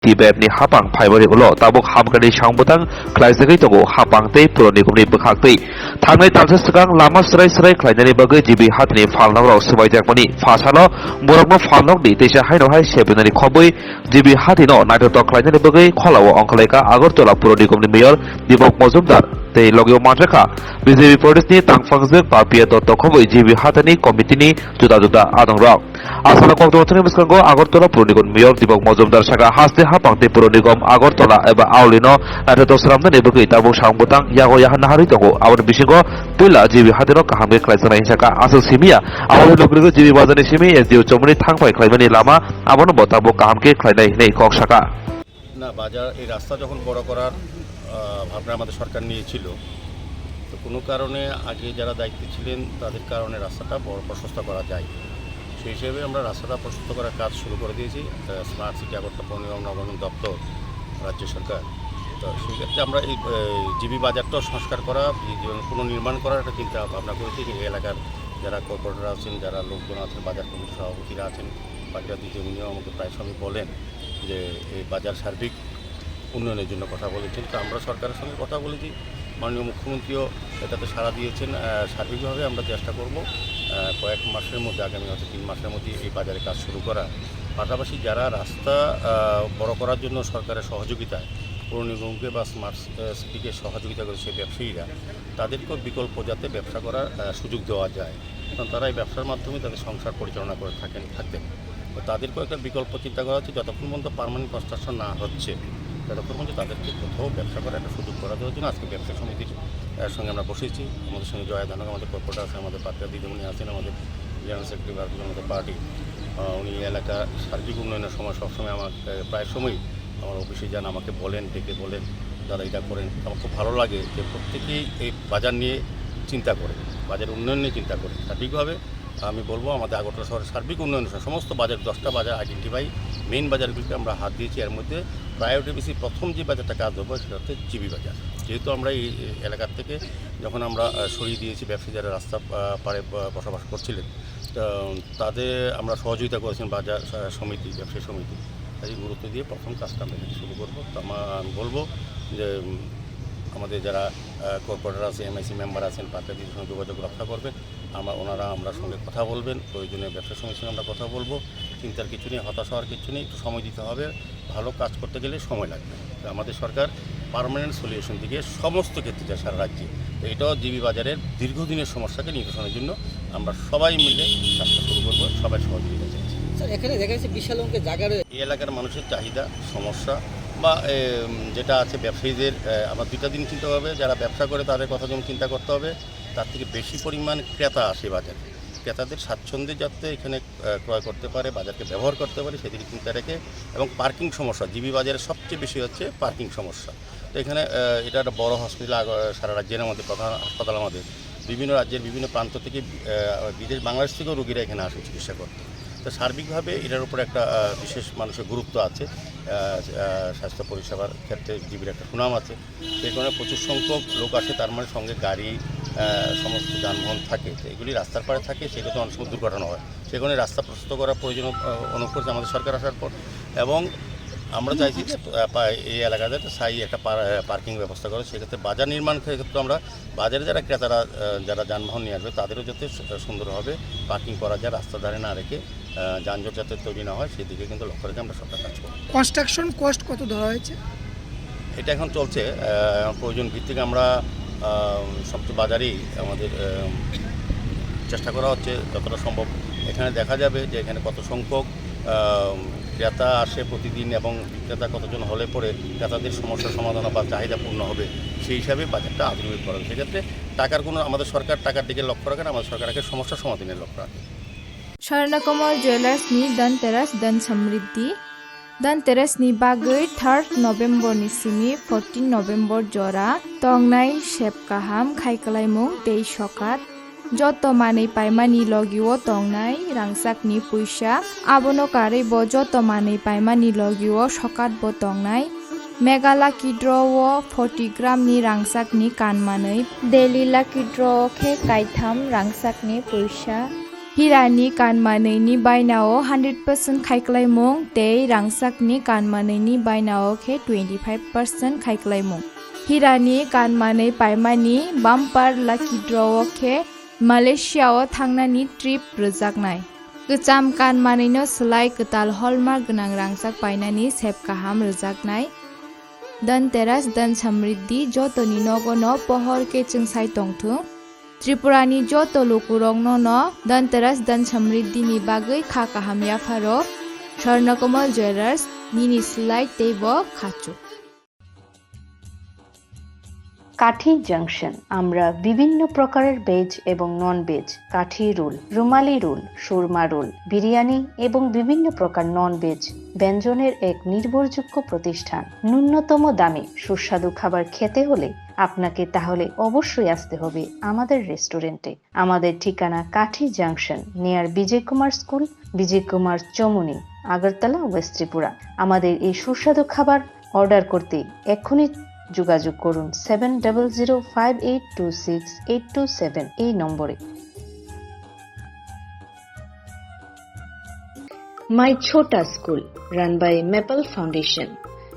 BJPni hapang phaibari ulo tabuk hamgani sangbutang khlaijagui tongo hapang tei puro nigomni bwkhak tei thangnai talsa sikang lama serai khlainani bagui GB hatni phalnagrok swbaijakmani phasano borokno phalnokni teisa haino hai sebinani khobui GB hatino naitotok khlainani bagui kholao ongkhlaika Agartala puro nigomni mayor Dibok Mojumdar tei logio manrekha BJP Pradeshni tangfangjwk Papiya dotto khobui GB hatani komitini juda Adongjwk asana koktothani biskango Agartala puro nigom mayor Dibok Mojumdar saka haste hapangte puro nigom Agartala eba aulino naitotok sramnani bagui tabuk sangbutang yago yahanahari tongo aboni bisingo puila GB hatino kahamge khlaijana hinsaka asal simia aboni logrigo GB bazarni simi SDO chomuni thangpai khlaimani lama abono tabuk kahamge khlainai hinai kok saka না বাজার এই রাস্তা যখন বড় করার ভাবনা আমাদের সরকার নিয়েছিল তো কোনো কারণে আগে যারা দায়িত্বে ছিলেন তাদের কারণে রাস্তাটা বড় প্রশস্ত করা যায় সেই হিসেবে আমরা রাস্তাটা প্রশস্ত করার কাজ শুরু করে দিয়েছি স্মার্ট সিটি আগরতলা পৌর নিগম নগরায়ণ দপ্তর রাজ্য সরকার তো সেই ক্ষেত্রে আমরা এই জিবি বাজারটাও সংস্কার করা পুনর্নির্মাণ করার একটা চিন্তা ভাবনা করেছি এই এলাকার যারা কর্পোরেটর আছেন যারা লোকজন আছেন বাজার কমিটির সভাপতিরা আছেন বাকিরা দ্বিতীয় আমাকে প্রায় সময় বলেন যে এই বাজার সার্বিক উন্নয়নের জন্য কথা বলেছেন তো আমরা সরকারের সঙ্গে কথা বলেছি মাননীয় মুখ্যমন্ত্রীও এটাতে সাড়া দিয়েছেন সার্বিকভাবে আমরা চেষ্টা করব কয়েক মাসের মধ্যে আগামী হয়তো 3 মাসের মধ্যে এই বাজারে কাজ শুরু করা পাশাপাশি যারা রাস্তা বড় করার জন্য সরকারের সহযোগিতায় পৌর নিগমকে বা স্মার্ট সিটিকে সহযোগিতা করে সেই ব্যবসায়ীরা তাদেরকেও বিকল্প যাতে ব্যবসা করার সুযোগ দেওয়া যায় কারণ তারা এই ব্যবসার মাধ্যমে তাদের সংসার পরিচালনা করে থাকতেন তো তাদেরকেও একটা বিকল্প চিন্তা করা হচ্ছে যতক্ষণ পর্যন্ত পার্মানেন্ট কনস্ট্রাকশন না হচ্ছে ততক্ষণ পর্যন্ত তাদেরকে কোথাও ব্যবসা করার একটা সুযোগ করে দেওয়ার জন্য আজকে ব্যবসা সমিতির সঙ্গে আমরা বসেছি আমাদের সঙ্গে জয়া ধানক আমাদের কর্পোরেটর আছে আমাদের পাপিয়া দিদিমণি আছেন আমাদের জেনারেল সেক্রেটারি ভারতীয় জনতা পার্টি উনি এলাকা সার্বিক উন্নয়নের সময় সবসময় আমাকে প্রায় সময়ই আমার অফিসে যান আমাকে বলেন ডেকে বলেন দাদা এটা করেন আমার খুব ভালো লাগে যে প্রত্যেকেই এই বাজার নিয়ে চিন্তা করে বাজার উন্নয়ন নিয়ে চিন্তা করে সার্বিকভাবে আমি বলবো আমাদের আগরতলা শহরের সার্বিক উন্নয়নের সমস্ত বাজার 10টা বাজার আইডেন্টিফাই মেইন বাজারগুলিকে আমরা হাত দিয়েছি এর মধ্যে প্রায়োরিটি বেশি প্রথম যে বাজারটা কাজ হবে সেটা হচ্ছে জিবি বাজার যেহেতু আমরা এই এলাকার থেকে যখন আমরা সরিয়ে দিয়েছি ব্যবসায়ী যারা রাস্তা পাড়ে বসবাস করছিলেন তাদের আমরা সহযোগিতা করেছেন বাজার সমিতি ব্যবসায়ী সমিতি তাই গুরুত্ব দিয়ে প্রথম কাজটা আমরা শুরু করবো তো আমি বলবো যে আমাদের যারা কর্পোরেটর আছে এমআইসি মেম্বার আছেন পার্টির সঙ্গে যোগাযোগ রক্ষা করবেন ওনারা আমরা সঙ্গে কথা বলবেন প্রয়োজনে ব্যবসা সমিতির সঙ্গে আমরা কথা বলবো চিন্তার কিছু নেই হতাশ হওয়ার কিছু নেই একটু সময় দিতে হবে ভালো কাজ করতে গেলে সময় লাগবে আমাদের সরকার পার্মানেন্ট সলিউশন দিকে সমস্ত ক্ষেত্রে যায় সারা রাজ্যে তো এটাও জিবি বাজারের দীর্ঘদিনের সমস্যাকে নিরসনের জন্য আমরা সবাই মিলে কাজটা শুরু করবো সবাই সহযোগিতা চাইছি এখানে দেখা যাচ্ছে বিশাল অঙ্কের জায়গা এই এলাকার মানুষের চাহিদা সমস্যা বা যেটা আছে ব্যবসায়ীদের আমার 2টা দিন চিন্তা হবে যারা ব্যবসা করে তাদের কথা যেমন চিন্তা করতে হবে তার থেকে বেশি পরিমাণ ক্রেতা আসে বাজারে ক্রেতাদের স্বাচ্ছন্দ্যে যাতে এখানে ক্রয় করতে পারে বাজারকে ব্যবহার করতে পারে সেদিকে চিন্তা রেখে এবং পার্কিং সমস্যা জিবি বাজারে সবচেয়ে বেশি হচ্ছে পার্কিং সমস্যা তো এখানে এটা একটা বড় হসপিটাল সারা রাজ্যের মধ্যে প্রধান হাসপাতাল আমাদের বিভিন্ন রাজ্যের বিভিন্ন প্রান্ত থেকে বাংলাদেশ থেকেও রোগীরা এখানে আসে চিকিৎসা করতে তো সার্বিকভাবে এটার উপর একটা বিশেষ মানুষের গুরুত্ব আছে স্বাস্থ্য পরিষেবার ক্ষেত্রে জিবির একটা সুনাম আছে সেই কারণে প্রচুর সংখ্যক লোক আসে তার মানে সঙ্গে গাড়ি সমস্ত যানবাহন থাকে তো এগুলি রাস্তার পাড়ে থাকে সেক্ষেত্রে অনেক সময় দুর্ঘটনা হয় সেই কারণে রাস্তা প্রস্তুত করার প্রয়োজন অনুভব করছে আমাদের সরকার আসার পর এবং আমরা চাইছি যে এই এলাকাতে স্থায়ী একটা পার্কিং ব্যবস্থা করে সেক্ষেত্রে বাজার নির্মাণ ক্ষেত্রে আমরা বাজারে যারা ক্রেতারা যারা যানবাহন নিয়ে আসবে তাদেরও যাতে সুন্দরভাবে পার্কিং করা যায় রাস্তার ধারে না রেখে যানজট যাতে তৈরি না হয় সেদিকে কিন্তু লক্ষ্য রেখে আমরা সরকার কাজ করি কনস্ট্রাকশন কস্ট কত ধরা হয়েছে এটা এখন চলছে প্রয়োজন ভিত্তিক আমরা সবচেয়ে বাজারেই আমাদের চেষ্টা করা হচ্ছে যতটা সম্ভব এখানে দেখা যাবে যে এখানে কত সংখ্যক ক্রেতা আসে প্রতিদিন এবং বিক্রেতা কতজন হলে পরে ক্রেতাদের সমস্যার সমাধান বা চাহিদা পূর্ণ হবে সেই হিসাবে বাজারটা আধুনিক করা সেক্ষেত্রে টাকার কোনো আমাদের সরকার টাকার দিকে লক্ষ্য রাখেন আমাদের সরকারকে সমস্যার সমাধানের লক্ষ্য রাখে Swarnakoma Jewelers-ni Dhanteras Dan Samriddhi Dhanteras-ni bagui 3rd November ni simi 14 November jora tongnai sepkaham khaikalaimung tei sokat joto manei paimani logiwo tongnai rangsakni puisa abono karei bo joto manei paimani logiwo sokat bo tongnai Mega Lucky Draw 40 gram ni rangsak ni kanmanei Daily Lucky Draw khe kaitham rangsak ni puisa Hirani kanmaneni bainao 100% khaiklaimung tei rangsakni kanmaneni bainao khe 25% khaiklaimung. Hirani kanmanei paimani bumper lucky draw khe Malaysia o thangnani trip rwjaknai. Gacham kanmanino slai katal hallmark gnang rangsak painani sepkaham rwjaknai. Dhanteras dhan samriddhi jotoni nogono pohor ke chungsai tongthung. Tripurani joto lokurongno no Dhanteras dhan samriddhi ni bagui kha kaham yafaro Swrangchati jewelers nini slai teibo khachu. কাঠি junction আমরা বিভিন্ন প্রকারের veg এবং non veg কাঠি role রুমালি role Surma role biryani এবং বিভিন্ন প্রকার non veg ব্যঞ্জনের এক নির্ভরযোগ্য প্রতিষ্ঠান। ন্যূনতম দামে সুস্বাদু খাবার খেতে হলে আপনাকে তাহলে অবশ্যই আসতে হবে আমাদের রেস্টুরেন্টে। আমাদের ঠিকানা কাঠি জাংশন নিয়ার বিজয় কুমার স্কুল, বিজয় কুমার চমুনি, আগরতলা, ওয়েস্ট ত্রিপুরা। আমাদের এই সুস্বাদু খাবার অর্ডার করতে এক্ষুনি যোগাযোগ করুন 7005826827 এই নম্বরে। My Chota School, run by Maple Foundation.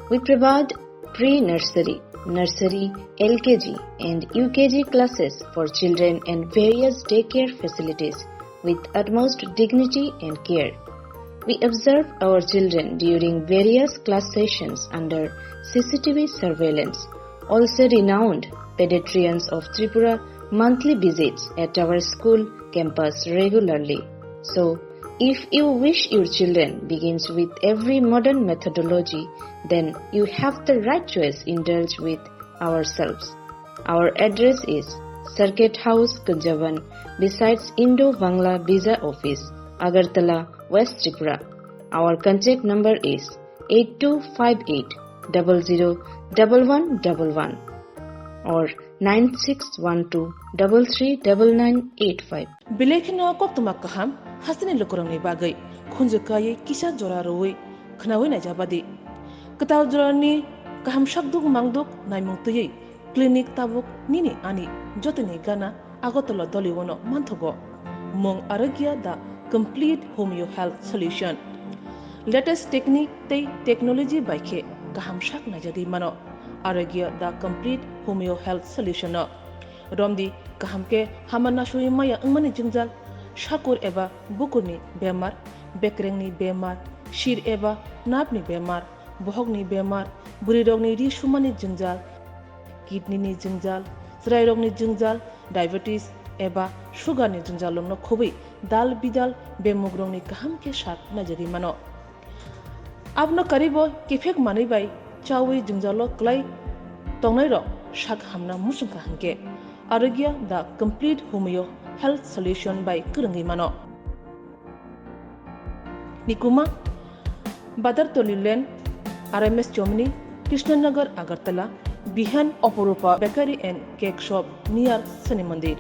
We provide pre-nursery, nursery, LKG and UKG classes for children and various daycare facilities with utmost dignity and care. We observe our children during various class sessions under CCTV surveillance. Also renowned pediatricians of Tripura monthly visits at our school campus regularly. So, if you wish your children begins with every modern methodology, then you have the right choice indulge with ourselves. Our address is Circuit House, Kunjavan, besides Indo-Bangla Visa Office, Agartala, West Tripura. Our contact number is 8258001111 or 9612339985. Bilekino koktumak kaham hasini lokorongni bagai khunjukai kisa jora roi khnawi na jabadi kataw jorani kaham shakduk mangduk naimungtui clinic tabuk nini ani jotini gana agotolo doliwono manthogo mong arogya da complete homeo health solution latest technique tei technology baikhe kaham shak na jadi mano arogya da complete homeo health solution romdi kahamke hamana shui maya angmani jingjal shakur eba bukurni bemar bekrengni bemar shir eba napni bemar bohogni bemar burirogni ri shumani jingjal kidney ni jingjal srairogni jingjal diabetes eba sugar ni jingjal no khobi dal bidal bemugrongni kahamke shak na jadi mano abno karibo kifek mani bai chawi jingjalo klai tongnai ro shak hamna musung kahamke arogya the complete homeo health solution by Kurangi Mano. Nikuma Bazar Tolilen RMS Germany, Krishnanagar Agartala, Bihan Oporupa Bakery and Cake Shop near Sani Mandir.